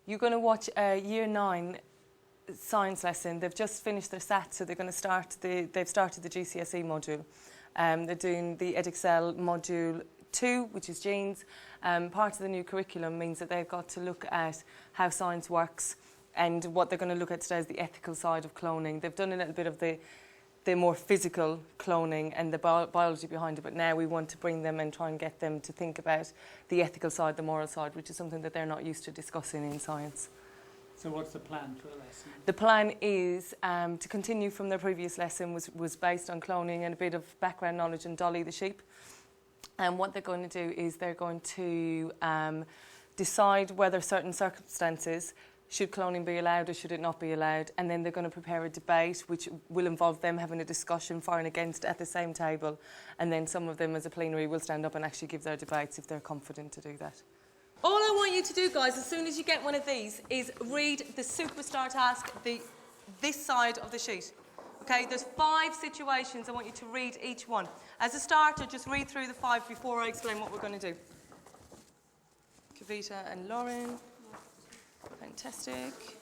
You're going to watch a Year 9 science lesson. They've just finished their SAT, so they're going to start they've started the GCSE module. They're doing the Edexcel module 2, which is genes. Part of the new curriculum means that they've got to look at how science works, and what they're going to look at today is the ethical side of cloning. They've done a little bit of the more physical cloning and the biology behind it, but now we want to bring them and try and get them to think about the ethical side, the moral side, which is something that they're not used to discussing in science. So what's the plan for the lesson? The plan is to continue from their previous lesson, was based on cloning and a bit of background knowledge on Dolly the sheep. And what they're going to do is they're going to decide whether certain circumstances should cloning be allowed or should it not be allowed, and then they're going to prepare a debate which will involve them having a discussion for and against at the same table, and then some of them as a plenary will stand up and actually give their debates if they're confident to do that. All I want you to do, guys, as soon as you get one of these, is read the superstar task, this side of the sheet. Okay, there's 5 situations. I want you to read each one. As a starter, just read through the 5 before I explain what we're going to do. Kavita and Lauren. Fantastic.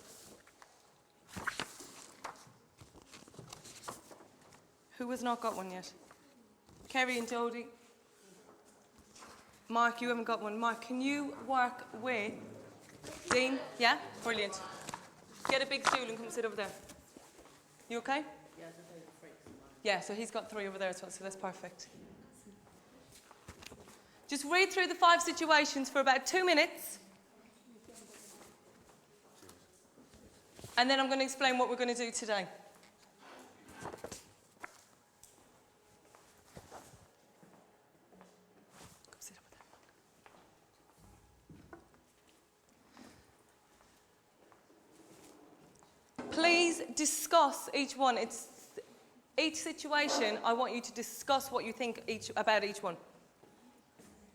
Who has not got one yet? Kerry and Jodie. Mark, you haven't got one. Mark, can you work with Dean? Yeah? Brilliant. Get a big stool and come sit over there. You okay? Yeah, so he's got 3 over there as well, so that's perfect. Just read through the 5 situations for about 2 minutes. And then I'm going to explain what we're going to do today. Come sit over there. Please discuss each one. Each situation, I want you to discuss what you think about each one.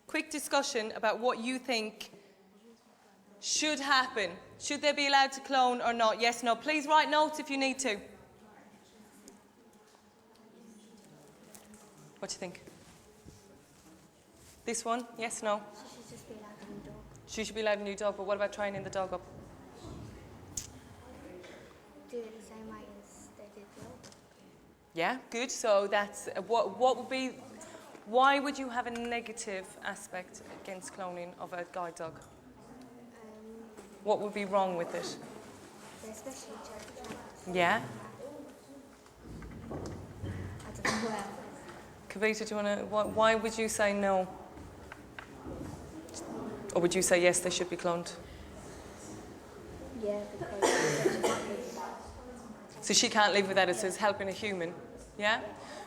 Quick discussion about what you think should happen. Should they be allowed to clone or not? Yes, no. Please write notes if you need to. What do you think? This one? Yes, no? She should just be allowed a new dog. She should be allowed a new dog, but what about training the dog up? Do it the same way as they did the old dog. Yeah, good. So that's what would be. Why would you have a negative aspect against cloning of a guide dog? What would be wrong with it? Especially children. Yeah. I don't know. Well, Kavita, do you want to? Why would you say no? Or would you say yes? They should be cloned. yeah, because So she can't live without it. So it's helping a human. Yeah.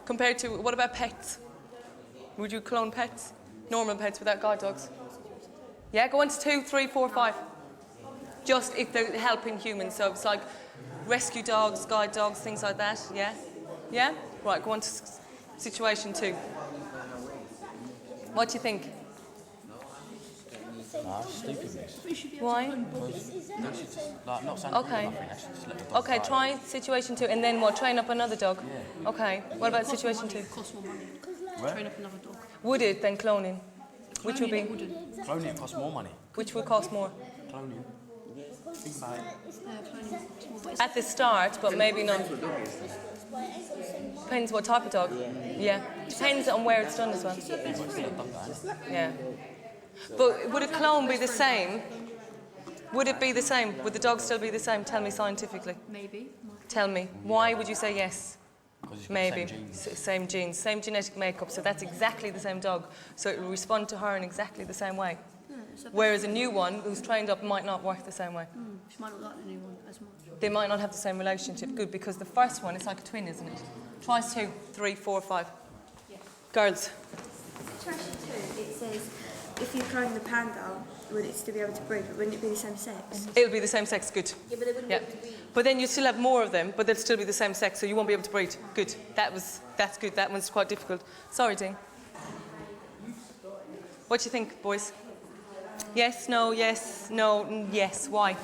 Compared to what about pets? Would you clone pets? Normal pets without guide dogs? Yeah. Go on to 2, 3, 4, 5. Just if they're helping humans, so it's like rescue dogs, guide dogs, things like that, yeah? Yeah? Right, go on to situation 2. What do you think? Stupid. Why? Not saying Okay. Okay, try situation 2, and then what? Train up another dog? Yeah. Okay, what about situation 2? Cost more money. Where? Train up another dog. Would it then cloning? Which would be? Cloning costs more money. Which would cost more? Cloning. Think about it. At the start, but maybe not. Depends what type of dog. Yeah. Depends on where it's done as well. Yeah. But would a clone be the same? Would it be the same? Would the dog still be the same? Tell me scientifically. Maybe. Tell me. Why would you say yes? 'Cause it's got the Maybe. same genes. Same genes, same genetic makeup, so that's exactly the same dog. So it will respond to her in exactly the same way. Whereas a new one who's trained up might not work the same way. She might not like the new one as much. They might not have the same relationship. Good, because the first one is like a twin, isn't it? Try 2, 3, 4, 5. Yeah. Girls. Situation 2, it says if you clone the panda, would it still be able to breed, but wouldn't it be the same sex? It'll be the same sex, good. yeah, but they wouldn't Yeah. be able to breed. But then you still have more of them, but they'll still be the same sex, so you won't be able to breed. Good. That's good. That one's quite difficult. Sorry, Dean. What do you think, boys? Yes, no, yes, no, yes. Why?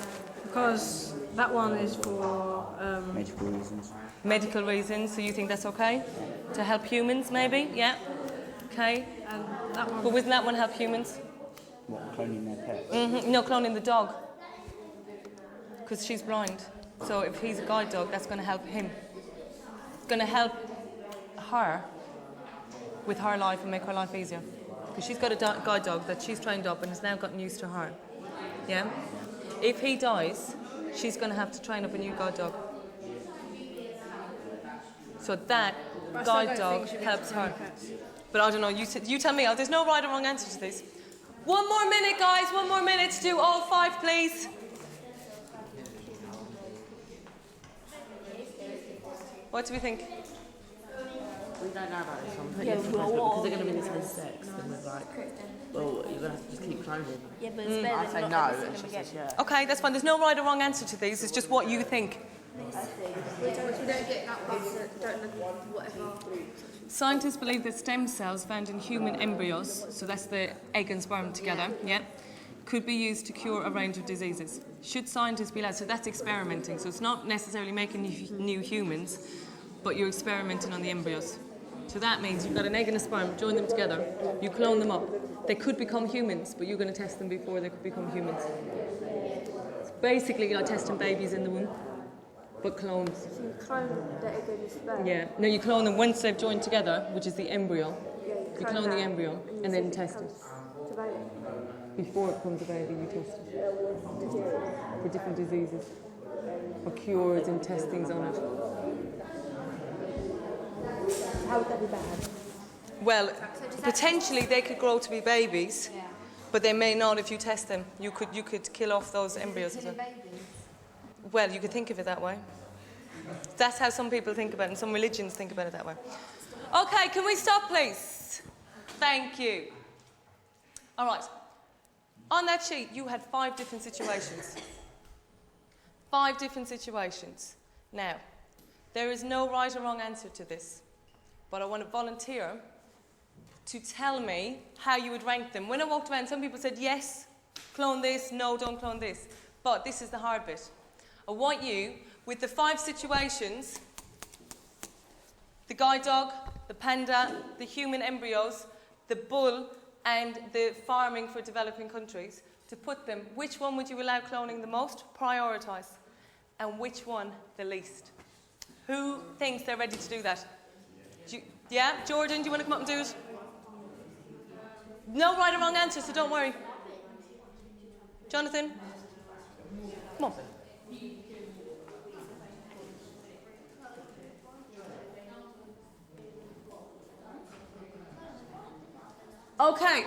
Because that one is for Medical reasons. Medical reasons, so you think that's okay? To help humans, maybe? Yeah? Okay. and that one. But wouldn't that one help humans? What, cloning their pets? No, cloning the dog. because she's blind. So if he's a guide dog, that's going to help him. It's going to help her with her life and make her life easier. Because she's got a guide dog that she's trained up and has now gotten used to her. Yeah? If he dies, she's going to have to train up a new guide dog. So that guide dog helps her. But I don't know, you tell me. There's no right or wrong answer to this. 1 more minute, guys. 1 more minute to do all 5, please. What do we think? We don't know about this one. Because they're going to be the same sex. Then we're like, well, you're going to have to just keep cloning. Yeah, but it's better I than say not no, listening and she again. says yeah. Okay, that's fine. There's no right or wrong answer to these. It's just what you think. We don't get that one, so don't look whatever. Scientists believe that stem cells found in human embryos, so that's the egg and sperm together, yeah, could be used to cure a range of diseases. Should scientists be allowed? So that's experimenting. So it's not necessarily making new humans, but you're experimenting on the embryos. So that means you've got an egg and a sperm, join them together, you clone them up. They could become humans, but you're going to test them before they could become humans. It's basically like testing babies in the womb, but clones. So you clone the egg and the sperm. Yeah. No, you clone them once they've joined together, which is the embryo. Yeah, You clone the embryo and then test it. To baby. Before it becomes a baby, you test it for different diseases, or cures and testings on it. How would that be bad? Well, potentially they could grow to be babies, but they may not if you test them. You could kill off those embryos as well. Well, you could think of it that way. That's how some people think about it, and some religions think about it that way. Okay, can we stop, please? Thank you. All right. On that sheet, you had 5 different situations. 5 different situations. Now, there is no right or wrong answer to this, but I want to volunteer to tell me how you would rank them. When I walked around, some people said, yes, clone this, no, don't clone this. But this is the hard bit. I want you, with the 5 situations, the guide dog, the panda, the human embryos, the bull, and the farming for developing countries, to put them, which one would you allow cloning the most, prioritise, and which one the least? Who thinks they're ready to do that? Yeah? Jordan, do you want to come up and do it? No right or wrong answer, so don't worry. Jonathan? Come on. Okay.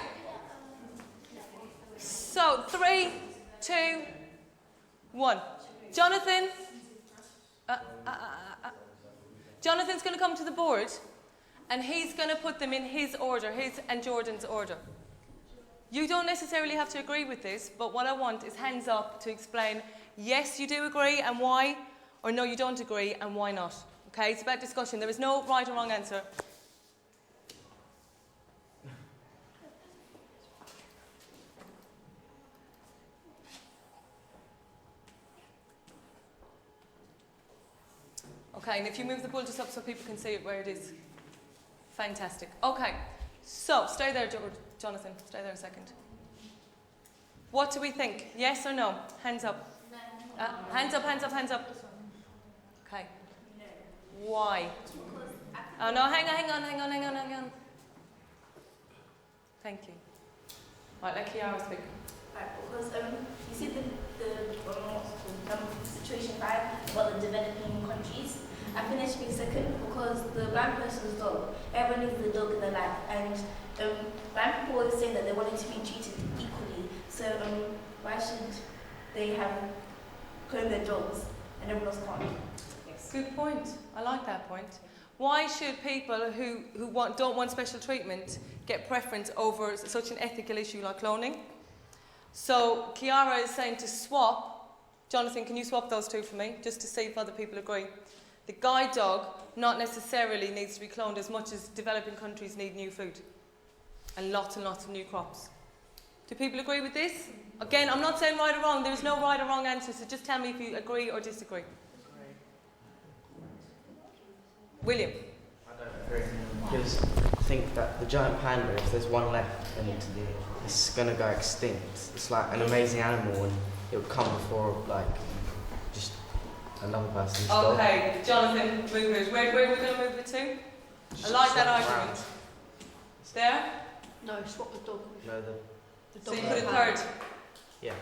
So, 3, 2, 1. Jonathan? Jonathan's going to come to the board and he's going to put them in his order, his and Jordan's order. You don't necessarily have to agree with this, but what I want is hands up to explain, yes, you do agree and why, or no, you don't agree and why not. Okay, it's about discussion. There is no right or wrong answer. Okay, and if you move the bull just up so people can see it where it is. Fantastic. Okay, so stay there, Jonathan. Stay there a second. What do we think? Yes or no? Hands up. Hands up, hands up, hands up. Okay. Why? Oh no, hang on. Thank you. Right, let Kiara speak. Right, because you see the situation 5 about the developing countries. I think they should be second because the blind person's dog, everyone needs the dog in their life, and blind people always say that they wanted to be treated equally. So why should they have cloned their dogs and everyone else can't? Yes. Good point. I like that point. Why should people who don't want special treatment get preference over such an ethical issue like cloning? So Kiara is saying to swap. Jonathan, can you swap those 2 for me, just to see if other people agree? The guide dog not necessarily needs to be cloned as much as developing countries need new food and lots of new crops. Do people agree with this? Again, I'm not saying right or wrong. There is no right or wrong answer, so just tell me if you agree or disagree. William? I don't agree, because I think that the giant panda, if there's one left, then it's going to go extinct. It's like an amazing animal, and it would come before like another person's dog. Okay, Jonathan, move it. Where are we going to move it to? I like that argument. There? No, swap the dog with No, the So dog. you put with a the third. yeah.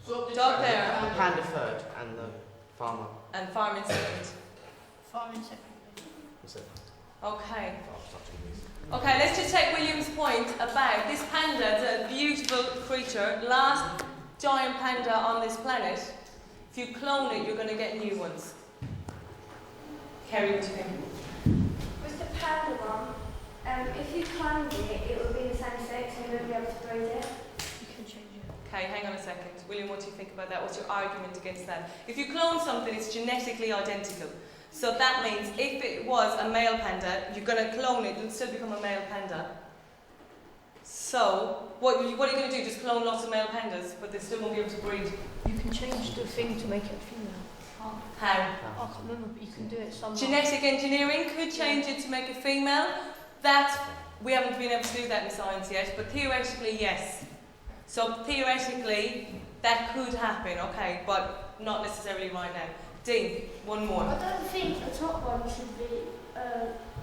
Dog there. Panda third and the farmer. And farming second. farm in second. What's it? Okay. Okay, let's just take William's point about this panda. It's a beautiful creature. Last giant panda on this planet. If you clone it, you're going to get new ones. Kerry, what do you think? With the panda one, if you cloned it, it would be the same sex and you wouldn't be able to breed it. You can change it. Okay, hang on a second. William, what do you think about that? What's your argument against that? If you clone something, it's genetically identical. So that means if it was a male panda, you're going to clone it, it'll still become a male panda. So, what are you going to do? Just clone lots of male pandas, but they still won't be able to breed? You can change the thing to make it a female. How? I can't remember, but you can do it somehow. Genetic engineering could change it to make a female. That, we haven't been able to do that in science yet, but theoretically, yes. So theoretically, that could happen, okay, but not necessarily right now. Dean, one more. I don't think the top one should be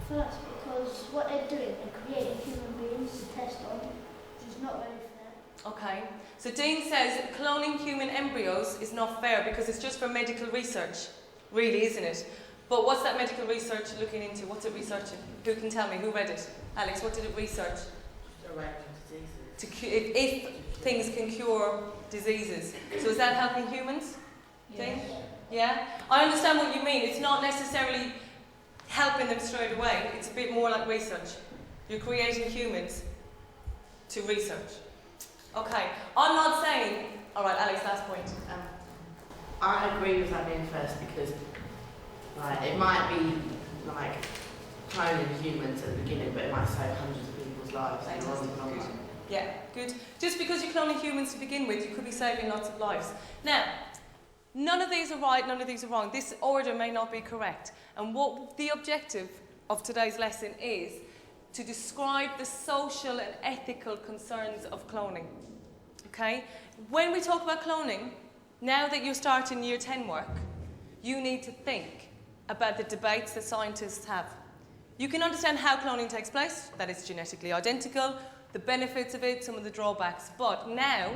first because what they're doing, they're creating human beings to test on, which is not very fair. Okay, so Dean says cloning human embryos is not fair because it's just for medical research, really, isn't it? But what's that medical research looking into? What's it researching? Who can tell me? Who read it? Alex, what did it research? If things can cure diseases. So is that helping humans? Dean? Yeah? I understand what you mean. It's not necessarily helping them straight away. It's a bit more like research. You're creating humans to research. Okay, I'm not saying... Alright, Alex, last point. I agree with that being first because like, it might be like cloning humans at the beginning, but it might save hundreds of people's lives. Good. Yeah, good. Just because you're cloning humans to begin with, you could be saving lots of lives. Now, none of these are right, none of these are wrong. This order may not be correct. And what the objective of today's lesson is to describe the social and ethical concerns of cloning. Okay? When we talk about cloning, now that you're starting year 10 work, you need to think about the debates that scientists have. You can understand how cloning takes place, that it's genetically identical, the benefits of it, some of the drawbacks. But now,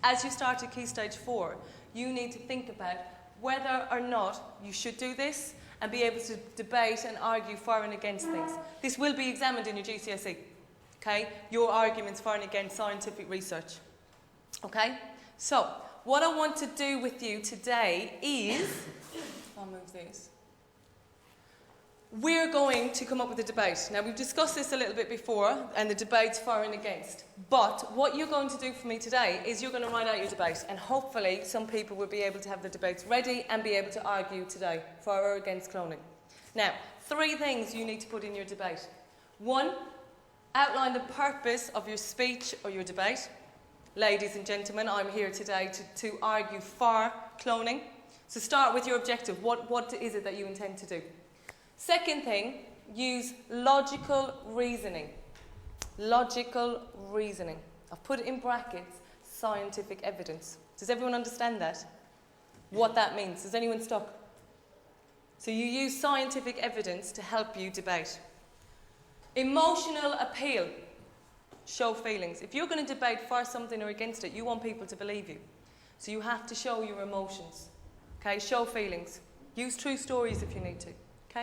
as you start at Key Stage 4, you need to think about whether or not you should do this and be able to debate and argue for and against things. This will be examined in your GCSE, okay? Your arguments for and against scientific research, okay? So, what I want to do with you today is, I'll move this. We're going to come up with a debate. Now, we've discussed this a little bit before, and the debates for and against. But what you're going to do for me today is you're going to write out your debate, and hopefully some people will be able to have the debates ready and be able to argue today for or against cloning. Now, 3 things you need to put in your debate. 1, outline the purpose of your speech or your debate. Ladies and gentlemen, I'm here today to argue for cloning. So start with your objective. What is it that you intend to do? Second thing, use logical reasoning. Logical reasoning. I've put it in brackets, scientific evidence. Does everyone understand that? What that means? Is anyone stuck? So you use scientific evidence to help you debate. Emotional appeal. Show feelings. If you're going to debate for something or against it, you want people to believe you. So you have to show your emotions. Okay, show feelings. Use true stories if you need to. Okay?